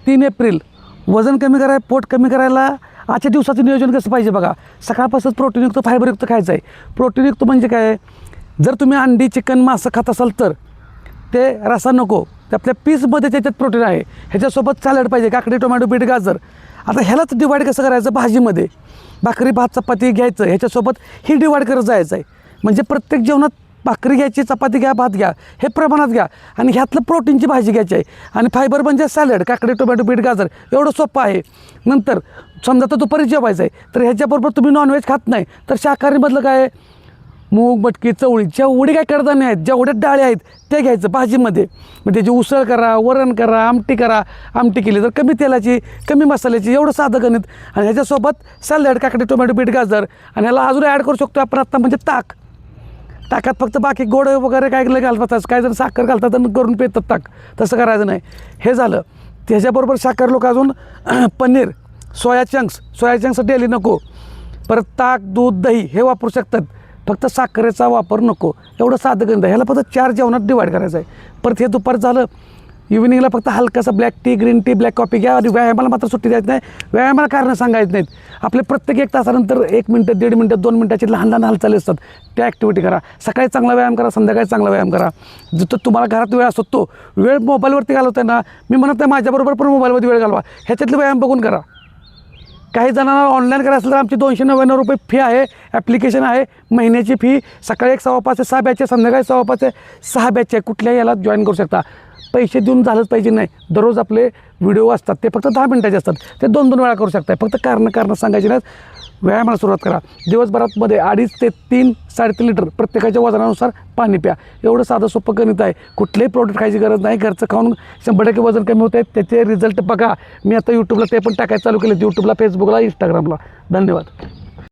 3 April वजन कमी करायला, पोट कमी करायला आजच्या दिवसाचं नियोजन कसं पाहिजे बघा. सकाळपासूनच प्रोटीनयुक्त फायबरयुक्त खायचं आहे. प्रोटीनयुक्त म्हणजे काय, जर तुम्ही अंडी चिकन मांस खात असाल तर ते रसा नको, ते आपल्या पीसमध्ये त्याच्यात प्रोटीन आहे. ह्याच्यासोबत सॅलड पाहिजे, काकडी टोमॅटो बीट गाजर. आता ह्यालाच डिवाईड कसं करायचं, भाजीमध्ये भाकरी भात चपाती घ्यायचं, ह्याच्यासोबत ही डिवाईड करत जायचं आहे. म्हणजे प्रत्येक जेवणात भाकरी घ्यायची, चपाती घ्या, भात घ्या, हे प्रमाणात घ्या आणि ह्यातलं प्रोटीनची भाजी घ्यायची आहे. आणि फायबर म्हणजे सॅलड, काकडी टोमॅटो बीट गाजर, एवढं सोपं आहे. नंतर समजा तर दुपारी जेवायचं आहे, तर ह्याच्याबरोबर तुम्ही नॉनव्हेज खात नाही तर शाकाहारीमधलं काय, मूग मटकी चवळी, जेवढी काय कडधान्य आहेत, जेवढ्या डाळी आहेत ते घ्यायचं भाजीमध्ये. मग त्याची उसळ करा, वरण करा, आमटी करा. आमटी केली तर कमी तेलाची, कमी मसाल्याची, एवढं साधं गणित. आणि ह्याच्यासोबत सॅलड, काकडी टोमॅटो बीट गाजर. आणि ह्याला अजून ॲड करू शकतो आपण आत्ता म्हणजे ताक. ताकात फक्त बाकी गोड वगैरे काय घालतात, काय जण साखर घालतात आणि करून पितात ताक, तसं करायचं नाही. हे झालं. त्याच्याबरोबर साखर लोक अजून पनीर, सोया चंक्स डेली नको. परत ताक, दूध, दही हे वापरू शकतात, फक्त साखरेचा वापर नको. एवढं साधं गणित आहे. ह्याला फक्त 4 जेवणात डिवाईड करायचं आहे. परत हे दुपार झालं. इव्हिनिंगला फक्त हलकासा black tea, green tea, black coffee घ्या. आणि व्यायामाला मात्र सुट्टी द्यायची नाही. व्यायामाला कारणं सांगायचं नाहीत. आपले प्रत्येक 1 तासानंतर 1 मिनटं, 1.5 मिनटं, 2 मिनटाची लहान हालचाली असतात, त्या ॲक्टिव्हिटी करा. सकाळी चांगला व्यायाम करा, संध्याकाळी चांगला व्यायाम करा. जिथं तुम्हाला घरात वेळ असतो तो वेळ मोबाईलवरती घालवताय ना, मी म्हणत नाही माझ्याबरोबर पण मोबाईलवरती वेळ घालवा. ह्याच्यातले व्यायाम बघून करा. काही जणांना ऑनलाईन करायचं असेल तर आमची 299 रुपये फी आहे. ॲप्लिकेशन आहे. महिन्याची फी. सकाळी 1:15 ते 6 बॅच आहे, संध्याकाळी 6:15 ते 6 बॅच आहे. कुठल्याही याला जॉईन करू शकता. पैसे देऊन झालंच पाहिजे नाही. दररोज आपले व्हिडिओ असतात, ते फक्त 10 मिनिटाचे असतात, ते 2-2 वेळा करू शकता. फक्त कारणं सांगायची नाहीत. व्यायामाला सुरुवात करा. दिवसभरामध्ये 2.5 ते 3-3.5 लिटर प्रत्येकाच्या वजनानुसार पाणी प्या. एवढं साधं सोपं गणित आहे. कुठलेही प्रोडक्ट खायची गरज नाही. घरचं खाऊन 100% वजन कमी होत आहे. त्याचे रिझल्ट बघा. मी आता यूट्यूबला ते पण टाकायचं चालू केले, यूट्यूबला, फेसबुकला, इंस्टाग्रामला. धन्यवाद.